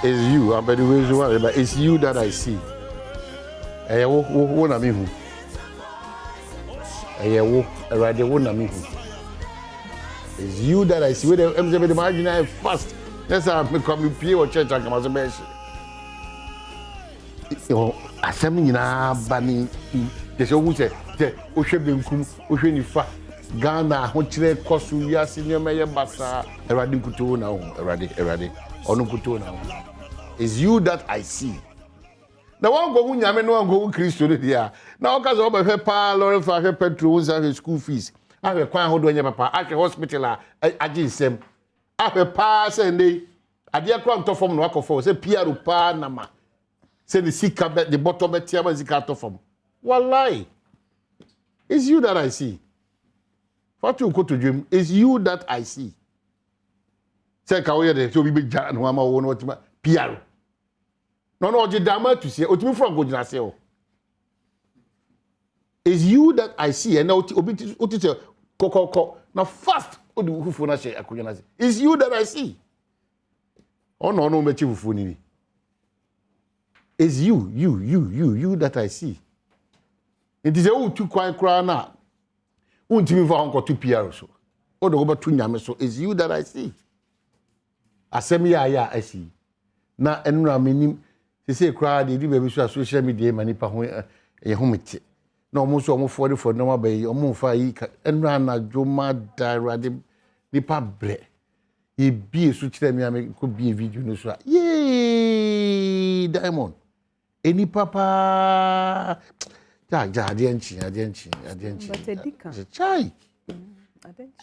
It's you. I'm by the way, but it's you that I see. Wo na me hu. Wo already wo na me hu. It's you that I see. With the MZ imagine I fast. Yes, I come pay or church and come as a bench. Asem nyina bani de se wo se de o hwe benkum o hwe nifa Ghana ho kire koso wiase ne meye basa erade nkuto na ho erade ono nkuto na ho. Is you that I see. Na wan go nyame no wan go Kristo de dia na o ka so be pa lorry fa hwe petrol sa school fees ahwe kwan ho do nya papa ahwe hospital a aginsem ahwe pa se ndey ade akwa ntofom no akofo se piaru pa na ma say the sika the bottom of the sika to form. Wallahi. It's you that I see. What you go to dream? It's you that I see. Say ka we dey so bi ja no ama wo no tima PR. No oje dama to see otimi from go jina say o. It's you that I see and now obi otite kokoko na fast odi fufu na she akonya na say. It's you that I see. Oh no mechi fufu ni. It's you that I see. It is a two quite cry now. Untimi for uncle 2 PR so. O do go to nyame so. It's you that I see. Asem ya I see. Na enura menim se say cry dey be so social media manipa ho e ho mete. Na omo so omo for no ma be omo fa yi enura na joma dirade nipa bre. E bi so kire me am ko bi video no so. Yay! Diamond. Any papa adianchi. But a dika. Chai.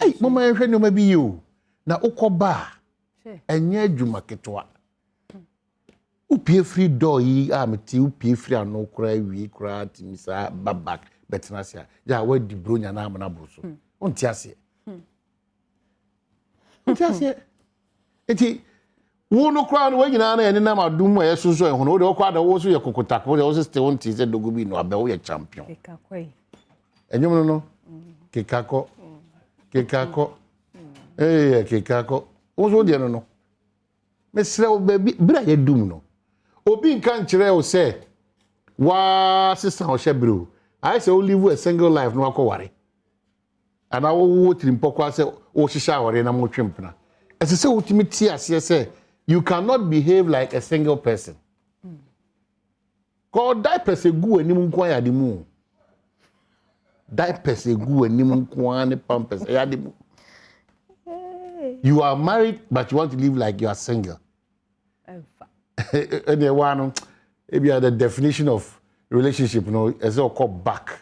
Hey, mama ehwe no ma bi you. Na ukoba. Enye adwuma ketwa. Upie free door yi ameti upie free ano kura wi kura timisa babak betnasia. Ja we di bronya na amana boso. Onti ase. Eti wo no kra no wanyina na ene na madum e soso e hono de okwa da wo so ye kokotako wo so ste won ti ze dogubi no abe wo ye champion kekakoi enyum no kekako kekako wo so de no mesre wo bra ye dum no obi nkan kire wo se wa sister o shebru I say only live a single life no akoware ana wo trimpokwa se wo hihya awore na mo twempna ese se ultimate ase se you cannot behave like a single person. God diapers egu anim nko ya de mu. Diapers egu anim nko an pampers ya de mu. You are married but you want to live like you are single. And the one maybe the definition of relationship no is all called back.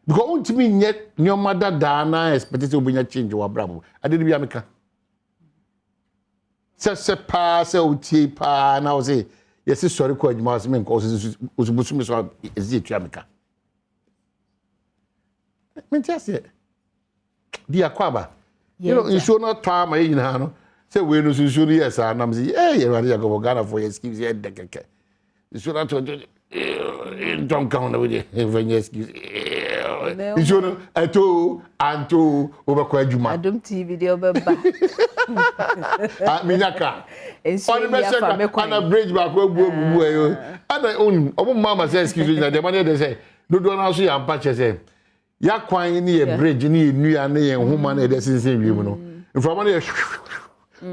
Because ultimately yet your mother dana expected to bring a change or bravo. I didn't be America. Se pa se uti pa na o say yes sorry ko adwuma se men ko osubusu me so ezi etua meka mentase di akwaba you know insu no ta ma yin ha no se we no sunsu ni yes anam say eh ye rade yakobo Ghana for excuse ye de keke insu na to don't count with it excuse insu no anto obekwa adwuma Adom TV de obeba minyaka on be ana bridge back go ayo ana on omo mama say excuse na the money they say do na so ya mpa che say ya kwan ni e bridge ni enua na ye homa na de sense wiem no from na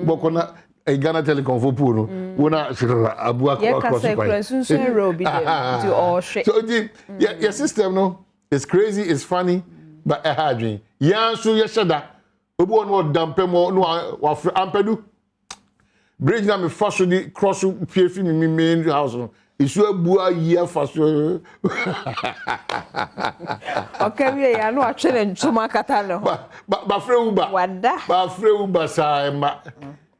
bokona e Ghana Telecom for pool no wona abu across so road be to all shit so your system no it's crazy it's funny but a hard yan so ye sheda obi won wo dampe mo no wa ampadu bridge na me faso di cross piefi mi main house no isu abu aye faso okay we ya no atwe ntuma kata no ba freuba wada ba freuba sa ma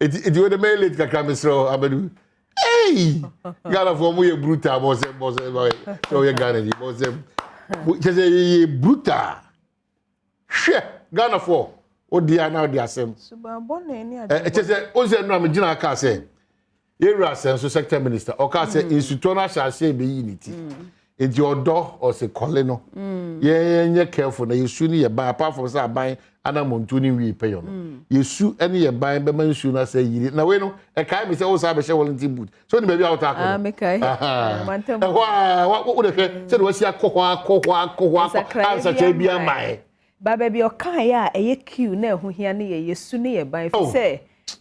it we the mail late kaka misro abadu hey Ghana for mo ye brutal boss so ye Ghana di boss je say brutal she Ghana for odia na odia sem suba bonne ni ade say o say no am gina aka say area senso sector minister o ka say institutional shase be unity enti odo o se kole no ye careful na yesu ni ye ba apart from say ban ana montu ni wi pe yo no yesu ene ye ban be man su na say yiri na we no e kai me say wo sa be she volunteer boot so ni baby out akọ me kai mantem wo de hwe say do si akọ ansa che bia mai ba baby o kan ya e ye queue na ehu hia ne ye yesu ne ye ban fi say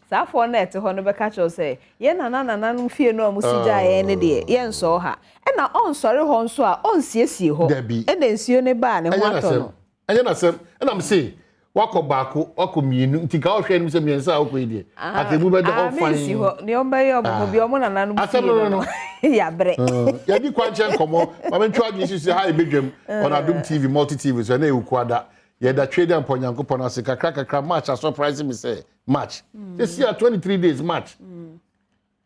saafo na ete ho no be ka cho say ye nana no fie no amusi ja ye ne de ye nso ha e na on sori ho nso a on siesie ho e na nsuo ne ba ne ho ato no enye na sem e na me say wako baako wako mienu nti ka o hwe nim se miensa wako ide atebu be de ho fan si ho ne o be yo bo bi o mo nana no fie no ya bre ya di kwanche nkomo ma me ntwa gi sisi ha e bedwam on Adom TV multi TV so na e ukuada ye da trade and ponyankopon ase kakra match a surprise me say match this year 23 days match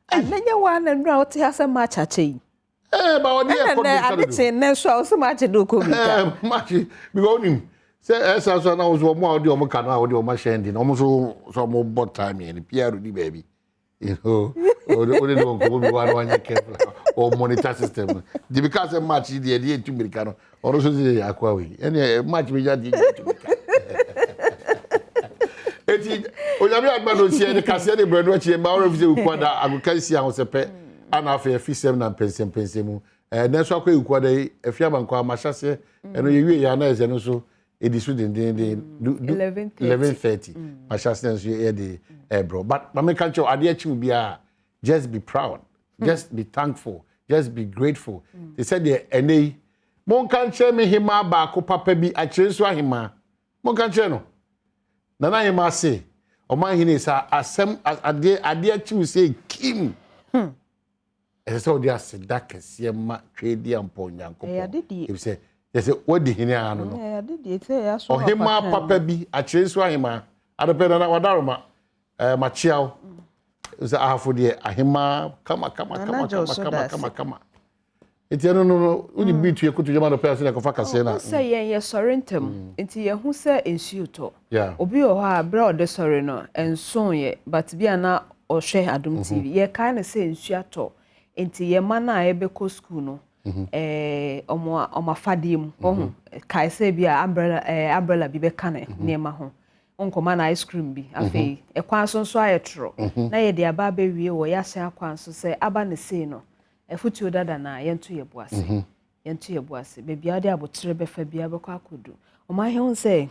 ananya wan and no te asa match ache ba odi e ko do ade ne so so match do ko bi match because him say esa so na wo mo odi o mo kana odi o ma shendi no mo so mo bot time e Pierre di baby you know odi no ko bi wan wan careful or monitor system the because match di e tu mirika no or so say akwa we any match me just di eti onyame agba no sie ne kase ne brado achi ma ora fise ukwada agokansi a hosepe ana afa fisem na pensem na so akwa ukwada afia banko amahase eno yewie ya na eze no so edisu den 11:30 mahase nso ye de bro but mama can show ade achi mu bia just be proud just be thankful just be grateful they said the enei mon kan che me hima ba ko papa bi akire so ahima mon kan che no nana hima say o man hini sa asem ade achi say kim so dia seda kese ma twedi ampo nyankopo if say yes what the hini anu no o hima papa bi akire so ahima adope na wadaroma machiao usa ahafo de ahima kama enti no uni bitu yekutu jama no person ko fakase na say ye sorentem enti ye hu se ensuo to obi o ha bra ode sore no enso ye but bia na o hwe Adom TV ye kai na se ensuo to enti ye ma na ye be ko school no omo fadiem ho kai se bia umbrella bi be kane ne ma ho onkoma na ice cream bi afei ekwan so nso ayetro na ye de aba be wie wo ya hye akwan so se aba ne sei no efutu dada na yentu yebuase bebi ade abotre befa bia bekọ akodu omahe on say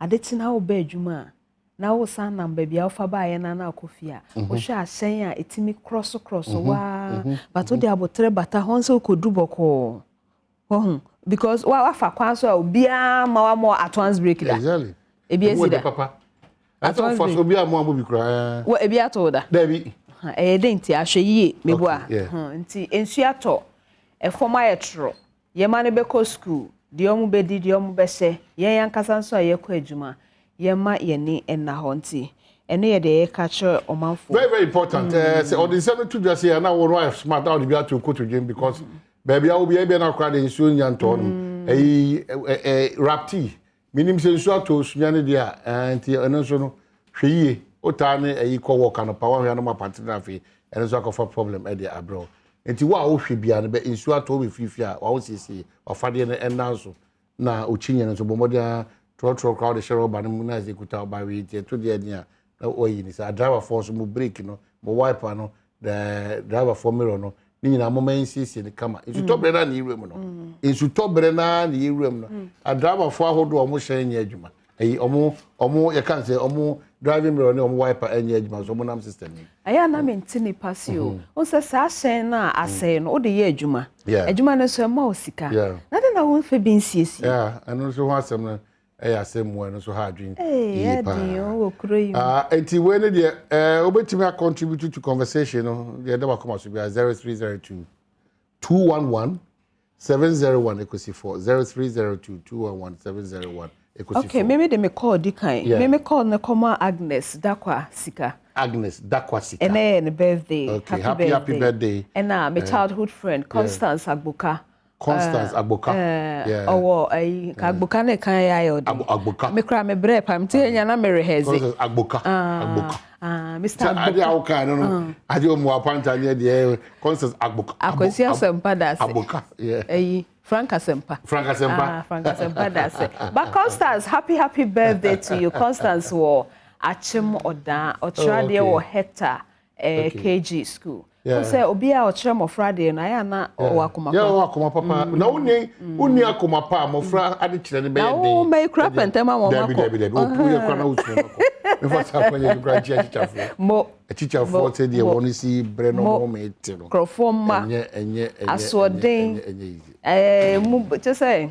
adeti na wo ba adwuma na wo san nam bebi afa ba ye na akofia wo hwe ahyen a etimi cross wa but wo de abotre bata hon se okodu boko because wa fa kwan so obia ma wa mo at once break da exactly ebi esida papa ato for so obia mo bi kura wo ebi ato da dabi denti ahwe yie mebua nti ensu ato efoma yetro ye ma ne beko school de omu bedi de omu bese ye yankasa nso ayekọ adwuma ye ma ye ni enna ho nti eno ye de ye ka che omanfo very important say on the 72 just here na wo no smart out be to to gym because baby I will be able na kwa de nsu nyanto no rapti minim se nsu ato sunya ne dia nti eno nso no hweyie otane ko work no pa wan no ma partner afi eno nso akofa problem e de abro enti wa wo hwe bia no be nsu ato be fifia wa wo sisi wa fade ne enanso na ochinye no so bomodia trotro crowd share oba no na ezekuta oba we tie to de nia na oyi ni sa driver force mo brake no mo wiper no the driver for mirror no ni nyina mo man sisi ne kama nsu to bre na ni irem no nsu to bre na ni irem no a driver for ahodo o mo hye nya adwuma omo ye kan say omo driving mirror ni omo wiper enya adwuma so mo nam system ni aya na mentini pasio o se sa hyen na asay no o de ye adwuma adwuma no so ma osika na de na won fe bin siesi anu so ho asem no asem mo no so ha adwin e pa o kuro yi enti we ne de obetimi contribute to conversation no de da come so be 0302 211 701 equals 4 0302 211 701 okay, maybe they may call Dikai. Maybe call na koma Agnes Dakwa Sika. Agnes Dakwa Sika. And birthday. Okay, happy birthday. And my childhood friend Constance Agbuka Constance Agboka. Owo Agboka ne kan ya yo de. Agboka. Me kra me bre pam te nya na me reheze. Constance Agboka. Agboka. Mr. Agboka. Ade awka no. Ade o mo apanta ne de Constance Agboka. Akwesi asempa da se. Agboka. Yeah. Frank Asempa. Frank Asempa. Frank Asempa da se. But Constance, happy birthday to you. Constance wo achim oda otra de wo hectare KG school. You say obi a ochre mofra de na ya na wakoma papa. Yeah, wakoma papa. Na uni akoma pa mofra ade kire ne be de. Na o me kra pentema mo mako. Debi. O puye kwa na utu mako. Me fa sa kwanye kra teacher for. Mo teacher for say de woni si bre no mo me ti no. Krofoma. Enye. Asoden. Mu je say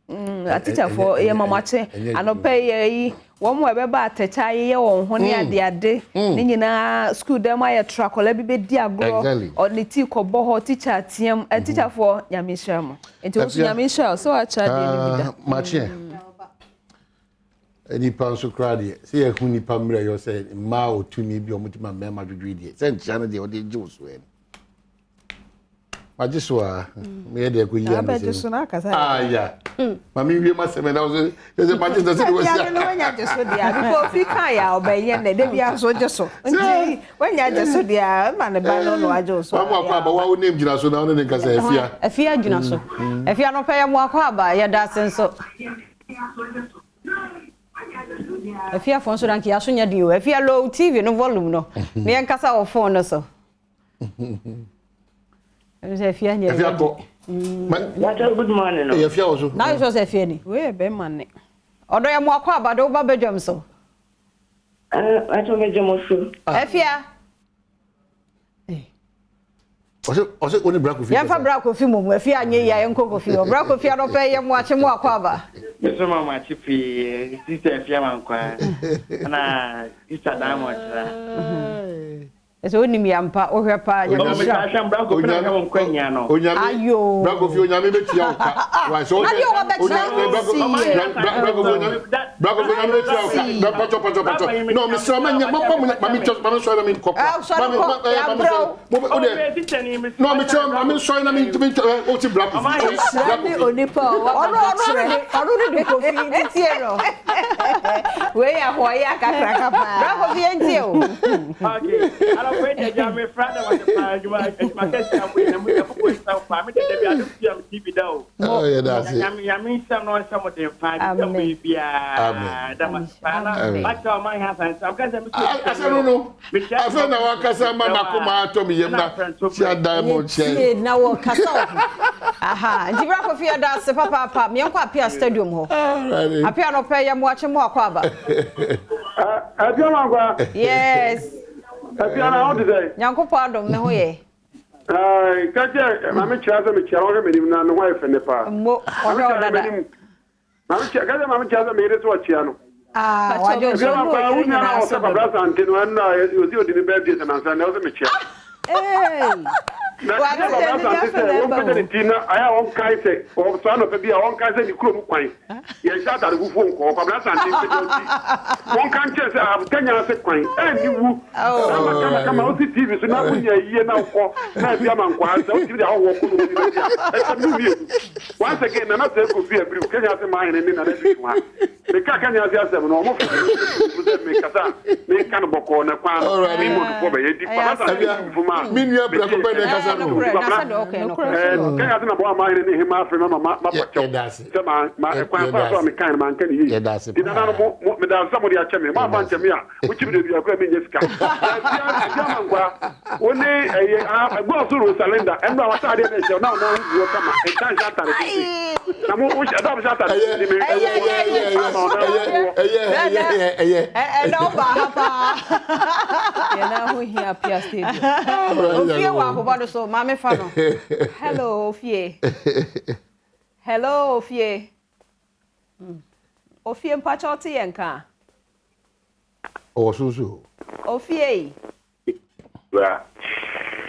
a teacher for ye mamache anope ye wo mo be ba atecha ye won ho ne ade ne nyina school dem aye trakola bi be di agro o ne ti ko bo ho teacher tiem teacher for nyamisha mo enti wo nyamisha so a cha de ni bida mache eni panso krade se ye hu ni pamre yo say ma otumi bi o mutima mema dwedwe die se ntia no de o de juice we Majiswa me de ko yi am se yeah mami wie ma se me na so se majiswa se we ya no nya jeso dia because fi kan ya obenye ne de bia so jeso nti wanya jeso dia ma ne ba no ajo so ma kwa ba wa name jina so na one ne kasa afia jina so afia no pa ya mo akwa ba ya da senso afia phone so rank ya so nya di o afia low tv no volume no me en kasa o phone no so Efia nye. Efia ko. Good morning. Efia ozo. Na you say Efia ni. We be man ni. Odo ya mo akwa abade wo ba bedwam so. Ato bedwam so. Efia. Ose oni bra kofi. Ya fa bra kofi mo Efia nye ya enko kofi. Bra kofi no pe ye mo ache mo akwa aba. Yeso mama ache fi sister Efia man kwa. Na sister Diamond ra. Eso ni mi ampa o hwe pa ya mi sha bra kofi na ka mo kwanya no. Ayo. Bra kofi onyame betia uka. Wa so. Adio wa betia. Bra kofi onyame betia uka. Pacho. No, mi so manya mami so na mi kopa. No, mi so mami so na mi o ti bra kofi. Onipa onu de kofi tie no. We ya ho ya kakra pa. Bra kofi entie o. Okay. Wait, me friend was the my guest we na we for so for me dey I don't see am TV down. Oh yeah, that's it. I mean some of them find some we be that must find back to my house and I'm going to I said no. I said na wakasa mama kuma to me yem na tia Diamond chair. Na wo kasa. Aha, ndi bra kofi ada se papa me enko apia stadium ho. Apia no pe yem wache mo akwa ba. Apia no akwa. Yes. Apia na how did I? Nyanko pa Adom me ho ye. Kaje mama chiaza me chiaro me menim na no wife ne pa. Mo ono dada. Mama chiaza me re so chia no. Wajo so no pa unya na o se babra sante no na ozi odi ni birthday na nsa na o se me chia. Wa no babra sante o pe de tina aya on kai se o so no pe bia on kai se ni kuro mu kwan. Ye sha ta gu fo nko babra sante pe de oti. Won kan che se abtanya se kwan. Ni wu. Kama o ti TV so na unya yie na ko na bia man kwa se o ti de awo ko no ni bia. Once again na se ko bia bri Kenya se man ni na bi wa. Me ka Kenya se asem no mo me kasa me kan boko na kwa mi mo ko be yedi pa sa fu ma mi nua bra ko be na kasa no Kenya se na bo man ni hima afre no ma pa cho se ma kwa pa so me kan man kan yi di na no mo me da sa mo di ache me ma ba nche me a wo chi bi de bia ko me nyesika ya man kwa woni go so ro salenda en ba wa ta de na je na na wo kama en tan ja ta re na mo wo ja da ja ta re me no ba hapa. Ya na ho hia pia stadium. Ofie wa akobado so ma me fa no. Hello Ofie. Hello Ofie. Ofie mpacha oti yenka. O susu. Ofie. Bra.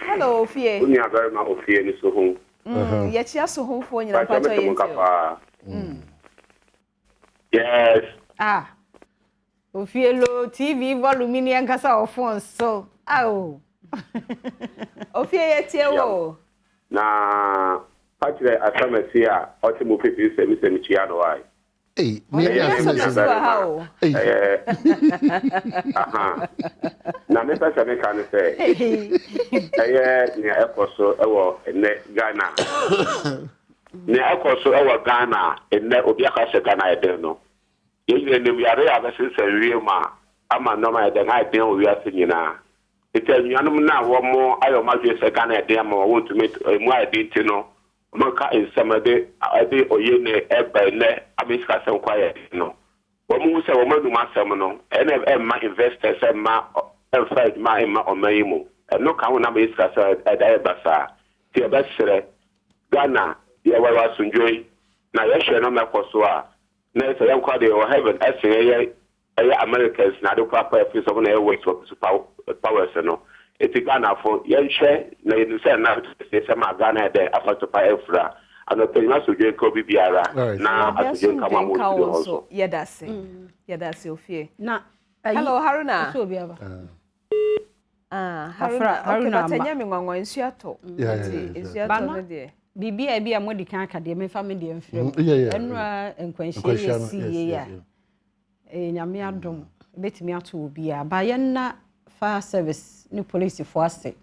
Hello Ofie. Unya ba ma Ofie ni so ho. Ye chia so ho fo nyina mpacha yenka. Yes. Ofie lo TV volume ni enkasa o phone so. Ofie ye tie wo. Na Actually, I come and see her. Ultimate people say, Mr. Michiano, I. Hey, me na me pesa me kan say near ekoso ewo ne Ghana near ekoso ewo Ghana enne obi aka se Ghana ede no ye ne yare ya be se wie ma ama no ma ede na ede o wi ase nyina ite nyanum na wo mo ayo ma dwe se Ghana ede ma wo ntumi mu ede ti no maka insamade ade oye ne ebe ne amiska se nkwaye no womu se womu ma asem no ene ma investors ma enfed ma omayimu no ka wona ma iska se ede basa ti ebesere Ghana ye wa sunjoy na ye hwe no mekoso a na se ye nkwa de o heaven ese ye Americans na do papa fi so na ye work for powers no eti Ghana for ye hwe na ye say na se ma Ghana de afato pa efra ano pe na so je ko bibiara na asuje kama mo also yedase ofie na hello Haruna so biaba Haruna batanya me nwanwa nsuato nsuato no de bibia bia modi kan aka de me fa me de mfrem enura enkwanhie yesi ya nyame adom betimi ato obi a ba ye na fire service ni police force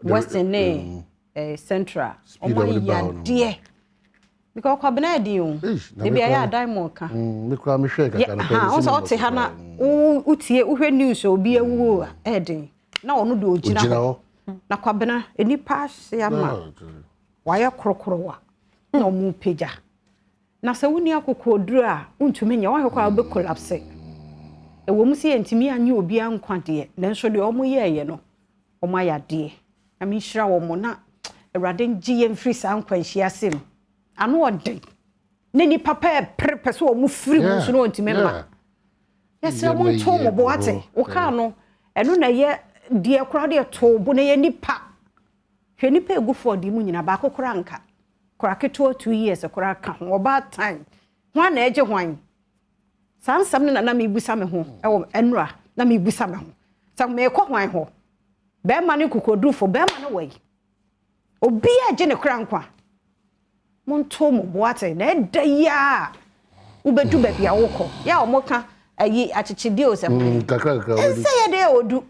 western ne central o ma ya de because kwa bena di o de bia ya diamond ka me kwa me hwe kaka no ha o so te ha na utie uhwe news obi awu eden na ono de ogina ho na kwa bena enipa hye ama waya krokrowa na omu peja na se woni akokoduru a untumi nya wa kwa be collapse ewo mu se entimi anye obi ankwade nanso de omu ye no omu ayade na mi hira wo mo na Awurade ngi ye mfiri sa nkwanhia sem ano ode ne ni papa prepese omu firi mu so no ntimi ma yese mo nto mo bo ate wo ka no eno na ye de akura de to bo na ye nipa hwe nipa egu for di mu nyina ba kokora nka kora keto 2 years kora ka ho ba time ho na eje hwan sansam na me busa me ho ewo enura na me busa me ho sa me ko hwan ho be ma ne kokodufo be ma ne wai obi aje ne kra nkwa monto mo boate na edaya ubedu ba bia wokọ ya omoka ayi achichide o sem kakra ense ye de odu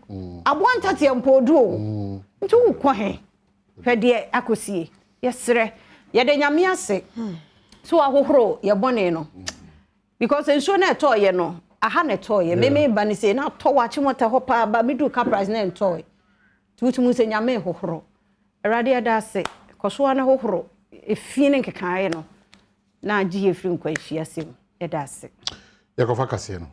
abontate empodu o ntu ukọ he hwede akosie yesre ye de nyame ase so ahohoro ye bone no because enso na eto ye no aha na eto ye me ba ni se na to wa chimota ho pa ba midu ka price na eto tutumu se nyame hohoro erade adase koso na hohoro efine nkekae no na agi efiri nkwanhia sem edase yakofa kase no